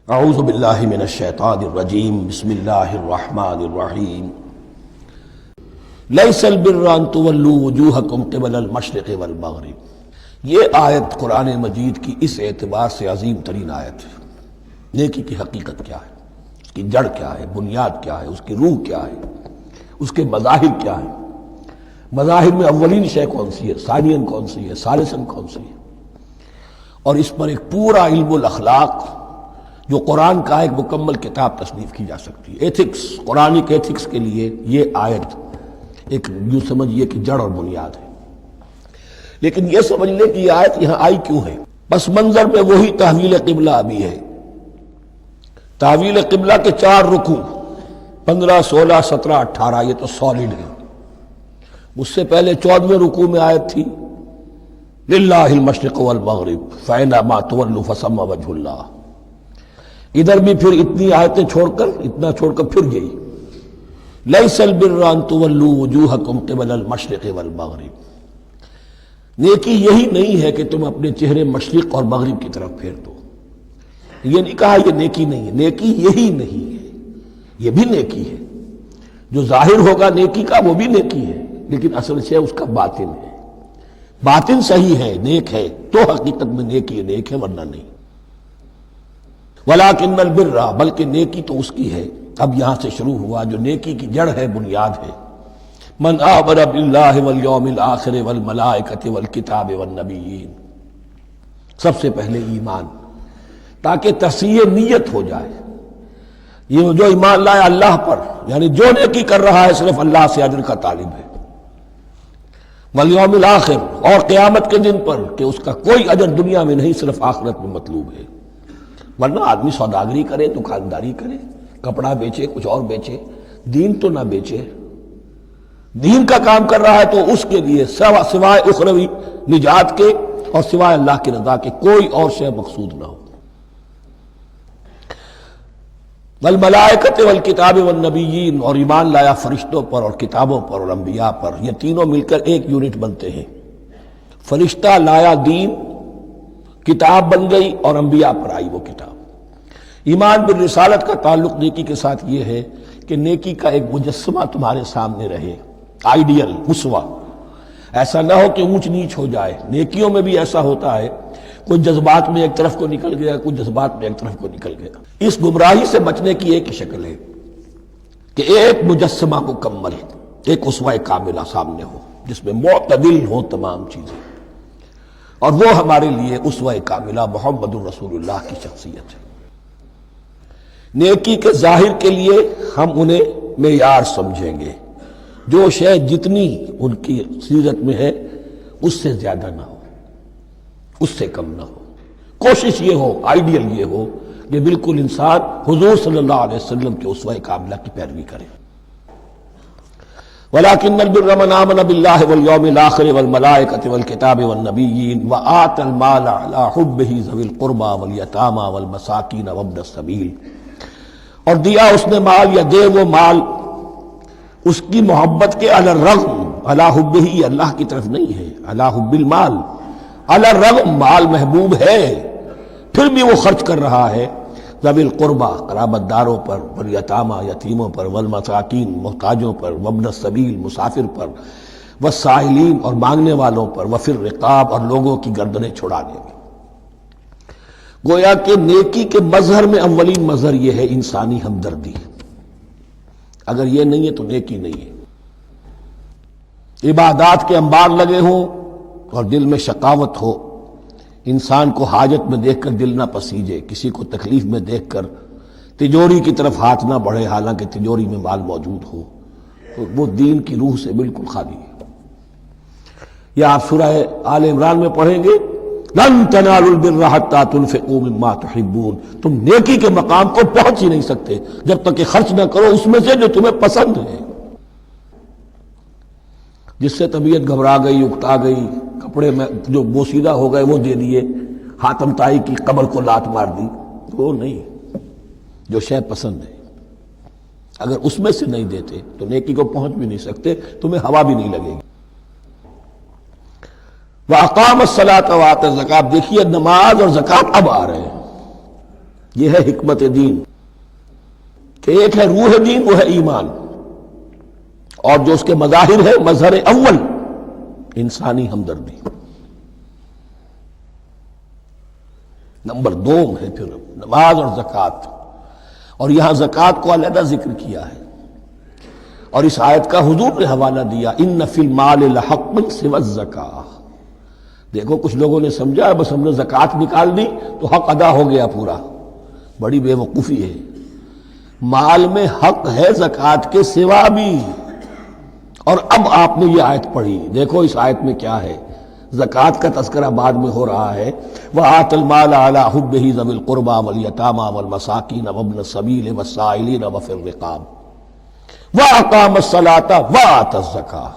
اعوذ باللہ من الشیطان الرجیم بسم اللہ الرحمن الرحیم لیس البر ان تولوا وجوہکم قبل المشرق والمغرب۔ یہ آیت قرآن مجید کی اس اعتبار سے عظیم ترین آیت ہے۔ نیکی کی حقیقت کیا ہے، اس کی جڑ کیا ہے، بنیاد کیا ہے، اس کی روح کیا ہے، اس کے مظاہر کیا ہے، مظاہر میں اولین شے کون سی ہے، ثانین کون سی ہے، ثالثاً کون سی ہے، اور اس پر ایک پورا علم الاخلاق جو قرآن کا ایک مکمل کتاب تصنیف کی جا سکتی ہے۔ ایتھکس، قرآنک ایتھکس کے لیے یہ آیت ایک یوں سمجھیے کہ جڑ اور بنیاد ہے۔ لیکن یہ سمجھ لیں کہ یہ آیت یہاں آئی کیوں ہے۔ پس منظر میں وہی تحویل قبلہ بھی ہے۔ تحویل قبلہ کے 4 رکوع 15، 16، 17، 18 یہ تو سالڈ ہے۔ اس سے پہلے 14ویں رکوع میں آیت تھی للہ المشرق والمغرب فأینما تولوا فثم وجہ اللہ۔ ادھر بھی پھر اتنی آیتیں چھوڑ کر پھر گئی لیس البر ان تولوا وجوہکم قبل المشرق والمغرب۔ نیکی یہی نہیں ہے کہ تم اپنے چہرے مشرق اور مغرب کی طرف پھیر دو۔ یہ نہیں کہا یہ نیکی نہیں ہے، نیکی یہی نہیں ہے، یہ بھی نیکی ہے۔ جو ظاہر ہوگا نیکی کا وہ بھی نیکی ہے، لیکن اصل سے اس کا باطن ہے۔ باطن صحیح ہے، نیک ہے تو حقیقت میں نیکی نیک ہے، ورنہ نہیں۔ وَلَٰكِنَّ الْبِرَّ، بلکہ نیکی تو اس کی ہے۔ اب یہاں سے شروع ہوا جو نیکی کی جڑ ہے، بنیاد ہے۔ مَنْ آمَنَ بِاللَّهِ وَالْيَوْمِ الْآخِرِ وَالْمَلَائِكَةِ وَالْكِتَابِ وَالنَّبِيِّينَ۔ سب سے پہلے ایمان، تاکہ تصحیح نیت ہو جائے۔ یہ جو ایمان لائے اللہ پر، یعنی جو نیکی کر رہا ہے صرف اللہ سے اجر کا طالب ہے۔ وَالْيَوْمِ الْآخِرِ، اور قیامت کے دن پر کہ اس کا کوئی اجر دنیا میں نہیں، صرف آخرت میں مطلوب ہے۔ ورنہ آدمی سوداگری کرے، دکانداری کرے، کپڑا بیچے، کچھ اور بیچے، دین تو نہ بیچے۔ دین کا کام کر رہا ہے تو اس کے لیے سوائے اخروی نجات کے اور سوائے اللہ کی رضا کے کوئی اور شے مقصود نہ ہو۔ والملائکۃ والکتاب والنبیین، اور ایمان لایا فرشتوں پر اور کتابوں پر اور انبیاء پر۔ یہ تینوں مل کر ایک یونٹ بنتے ہیں۔ فرشتہ لایا دین، کتاب بن گئی اور انبیاء پر آئی وہ کتاب۔ ایمان بالرسالت کا تعلق نیکی کے ساتھ یہ ہے کہ نیکی کا ایک مجسمہ تمہارے سامنے رہے، آئیڈیل، اسوہ۔ ایسا نہ ہو کہ اونچ نیچ ہو جائے۔ نیکیوں میں بھی ایسا ہوتا ہے، کوئی جذبات میں ایک طرف کو نکل گیا، کوئی جذبات میں ایک طرف کو نکل گیا۔ اس گمراہی سے بچنے کی ایک ہی شکل ہے کہ ایک مجسمہ مکمل، ایک اسوہ کاملہ سامنے ہو جس میں معتدل ہو تمام چیزیں، اور وہ ہمارے لیے اسوہ کاملہ محمد الرسول اللہ کی شخصیت ہے۔ نیکی کے ظاہر کے لیے ہم انہیں معیار سمجھیں گے، جو شے جتنی ان کی سیرت میں ہے اس سے زیادہ نہ ہو، اس سے کم نہ ہو۔ کوشش یہ ہو، آئیڈیل یہ ہو کہ بالکل انسان حضور صلی اللہ علیہ وسلم کے اسوہ کاملہ کی پیروی کرے۔ وَلَٰكِنَّ الْبِرَّ مَنْ آمَنَ بِاللَّهِ وَالْيَوْمِ الْآخِرِ وَالْمَلَائِكَةِ وَالْكِتَابِ وَالنَّبِيِّينَ وَآتَى الْمَالَ عَلَىٰ حُبِّهِ ذَوِي الْقُرْبَىٰ وَالْيَتَامَىٰ وَالْمَسَاكِينَ وَابْنَ السَّبِيلِ، اور دیا اس نے مال یا دے وہ مال اس کی محبت کے علی الرغم، علی حبہ اللہ کی طرف نہیں ہے، علی حب المال، علی الرغم مال محبوب ہے پھر بھی وہ خرچ کر رہا ہے، ذوی القربیٰ قرابت داروں پر، والیتامىٰ یتیموں پر، والمساکین محتاجوں پر، وابن السبیل مسافر پر، والسائلین اور مانگنے والوں پر، وفی الرقاب اور لوگوں کی گردنیں چھڑانے میں۔ گویا کہ نیکی کے مظہر میں اولین مظہر یہ ہے انسانی ہمدردی۔ اگر یہ نہیں ہے تو نیکی نہیں ہے۔ عبادات کے انبار لگے ہوں اور دل میں شقاوت ہو، انسان کو حاجت میں دیکھ کر دل نہ پسیجے، کسی کو تکلیف میں دیکھ کر تجوری کی طرف ہاتھ نہ بڑھے حالانکہ تجوری میں مال موجود ہو، تو وہ دین کی روح سے بالکل خالی ہے۔ یا آپ سورہ آل عمران میں پڑھیں گے لن تنالوا البر حتى تنفقوا مما تحبون، تم نیکی کے مقام کو پہنچ ہی نہیں سکتے جب تک کہ خرچ نہ کرو اس میں سے جو تمہیں پسند ہے۔ جس سے طبیعت گھبرا گئی، اکتا گئی، کپڑے میں جو بوسیدہ ہو گئے وہ دے دیے، حاتم طائی کی قبر کو لات مار دی، وہ نہیں، جو شے پسند ہے اگر اس میں سے نہیں دیتے تو نیکی کو پہنچ بھی نہیں سکتے، تمہیں ہوا بھی نہیں لگے گی۔ وَأَقَامَ الصَّلَاةَ وَآتَى الزَّكَاةَ، دیکھیے نماز اور زکوٰۃ اب آ رہے ہیں۔ یہ ہے حکمت دین کہ ایک ہے روح دین، وہ ہے ایمان، اور جو اس کے مظاہر ہے، مظہر اول انسانی ہمدردی، نمبر دو ہے پھر نماز اور زکوٰۃ، اور یہاں زکوٰۃ کو علیحدہ ذکر کیا ہے، اور اس آیت کا حضور نے حوالہ دیا ان فی المال لحق سوى الزکاۃ۔ دیکھو کچھ لوگوں نے سمجھا بس ہم نے زکوٰۃ نکال دی تو حق ادا ہو گیا پورا، بڑی بے وقوفی ہے۔ مال میں حق ہے زکوٰۃ کے سوا بھی، اور اب آپ نے یہ آیت پڑھی، دیکھو اس آیت میں کیا ہے، زکوٰۃ کا تذکرہ بعد میں ہو رہا ہے، وَآتَ الْمَالَ عَلَىٰ حُبِّهِ ذَوِي الْقُرْبَىٰ وَالْيَتَامَىٰ وَالْمَسَاكِينَ وَابْنَ السَّبِيلِ وَالسَّائِلِينَ وَفِي الرِّقَابِ وَأَقَامَ الصَّلَاةَ وَآتَى الزَّكَاةَ۔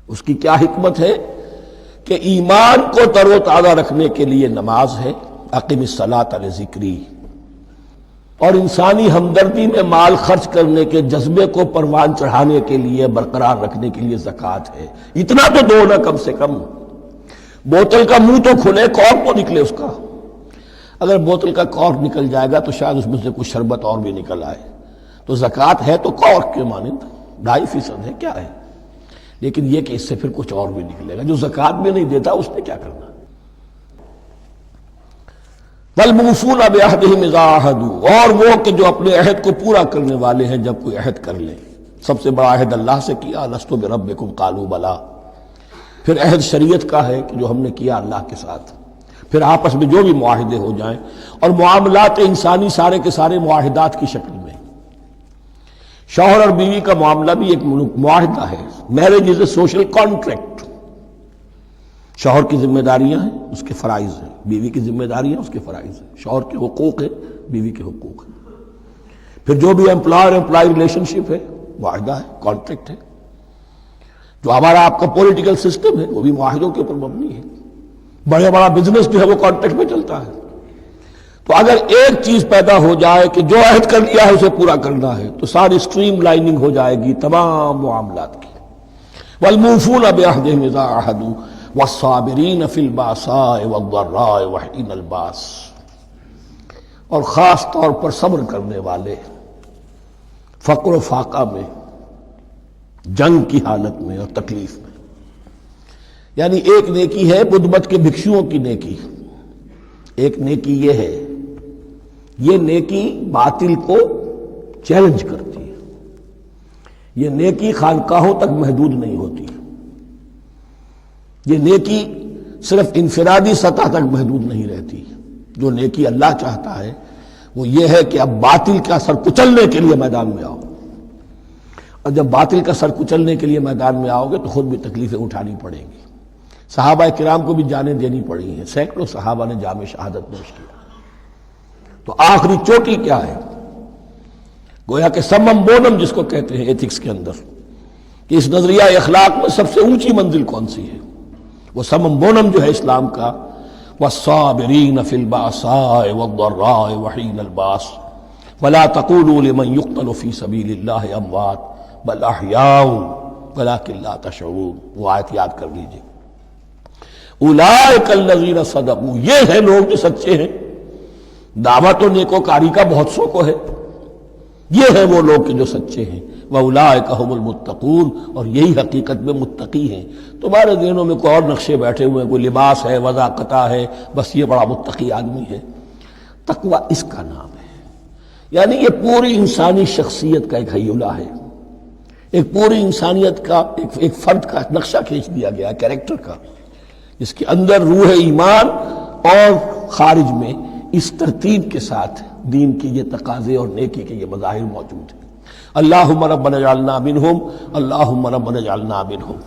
اس کی کیا حکمت ہے کہ ایمان کو تر و تازہ رکھنے کے لیے نماز ہے، اقم الصلاۃ لذکری، اور انسانی ہمدردی میں مال خرچ کرنے کے جذبے کو پروان چڑھانے کے لیے، برقرار رکھنے کے لیے زکوٰۃ ہے۔ اتنا تو دو نا کم سے کم، بوتل کا منہ تو کھلے، کارک تو نکلے اس کا، اگر بوتل کا کارک نکل جائے گا تو شاید اس میں سے کچھ شربت اور بھی نکل آئے، تو زکوٰۃ ہے تو کارک کے مانند 2.5% ہے، کیا ہے، لیکن یہ کہ اس سے پھر کچھ اور بھی نکلے گا۔ جو زکوٰۃ بھی نہیں دیتا اس نے کیا کرنا۔ وَالْمُوفُونَ بِعَهْدِهِمْ إِذَا عَاهَدُوا، اور وہ کہ جو اپنے عہد کو پورا کرنے والے ہیں جب کوئی عہد کر لے۔ سب سے بڑا عہد اللہ سے کیا، لَسْتُ بِرَبِّكُمْ قَالُوا بَلَىٰ، پھر عہد شریعت کا ہے کہ جو ہم نے کیا اللہ کے ساتھ، پھر آپس میں جو بھی معاہدے ہو جائیں، اور معاملات انسانی سارے کے سارے معاہدات کی شکل میں۔ شوہر اور بیوی کا معاملہ بھی ایک معاہدہ ہے، marriage is a social contract. شوہر کی ذمہ داریاں ہیں، اس کے فرائض ہیں، بیوی کی ذمہ داریاں اس کے فرائض ہیں، شوہر کے حقوق ہیں، بیوی کے حقوق ہیں۔ پھر جو بھی امپلائر امپلائی ریلیشن شپ ہے، معاہدہ ہے، کانٹریکٹ ہے۔ جو ہمارا آپ کا پولیٹیکل سسٹم ہے وہ بھی معاہدوں کے اوپر مبنی ہے، بڑا بزنس جو ہے وہ کانٹریکٹ میں چلتا ہے۔ تو اگر ایک چیز پیدا ہو جائے کہ جو عہد کر لیا ہے اسے پورا کرنا ہے، تو ساری اسٹریم لائننگ ہو جائے گی تمام معاملات کی۔ وَالْمُوفُونَ بِعَهْدِهِمْ إِذَا عَاهَدُوا وَالصَّابِرِينَ فِي الْبَأْسَاءِ وَالضَّرَّاءِ وَحِينَ الْبَأْسِ، اور خاص طور پر صبر کرنے والے فقر و فاقہ میں، جنگ کی حالت میں اور تکلیف میں۔ یعنی ایک نیکی ہے بدھ مت کے بھکشوؤں کی نیکی، ایک نیکی یہ ہے، یہ نیکی باطل کو چیلنج کرتی ہے، یہ نیکی خانقاہوں تک محدود نہیں ہوتی، یہ نیکی صرف انفرادی سطح تک محدود نہیں رہتی۔ جو نیکی اللہ چاہتا ہے وہ یہ ہے کہ اب باطل کا سر کچلنے کے لیے میدان میں آؤ، اور جب باطل کا سر کچلنے کے لیے میدان میں آؤ گے تو خود بھی تکلیفیں اٹھانی پڑیں گی۔ صحابہ کرام کو بھی جانیں دینی پڑی ہیں، سینکڑوں صحابہ نے جام شہادت نوش کیا۔ تو آخری چوٹی کیا ہے؟ گویا کہ سمم بونم جس کو کہتے ہیں ایتھکس کے اندر، کہ اس نظریہ اخلاق میں سب سے اونچی منزل کون سی ہے؟ وہ سمم بونم جو ہے اسلام کا، والصابرین فی البأساء والضراء وحین الباس ولا تقولوا لمن يقتل فی سبیل اللہ اموات بل احیاء ولکن لا تشعرون۔ وہ آیت یاد کر لیجیے، اولئک الذین صدقوا، یہ ہے لوگ جو سچے ہیں۔ دعوت و نیکوکاری کا بہت سو کو ہے، یہ ہے وہ لوگ کہ جو سچے ہیں۔ وَأُولَٰئِكَ هُمُ الْمُتَّقُونَ، اور یہی حقیقت میں متقی ہیں۔ تمہارے ذہنوں میں کوئی اور نقشے بیٹھے ہوئے ہیں، کوئی لباس ہے، وضاقتہ ہے، بس یہ بڑا متقی آدمی ہے۔ تقویٰ اس کا نام ہے، یعنی یہ پوری انسانی شخصیت کا ایک حیولہ ہے، ایک پوری انسانیت کا ایک فرد کا نقشہ کھینچ دیا گیا کیریکٹر کا، جس کے اندر روح ایمان اور خارج میں اس ترتیب کے ساتھ دین کی یہ تقاضے اور نیکی کے یہ مظاہر موجود ہیں۔ اللہم ربنا اجعلنا منہم، اللہم ربنا اجعلنا منہم۔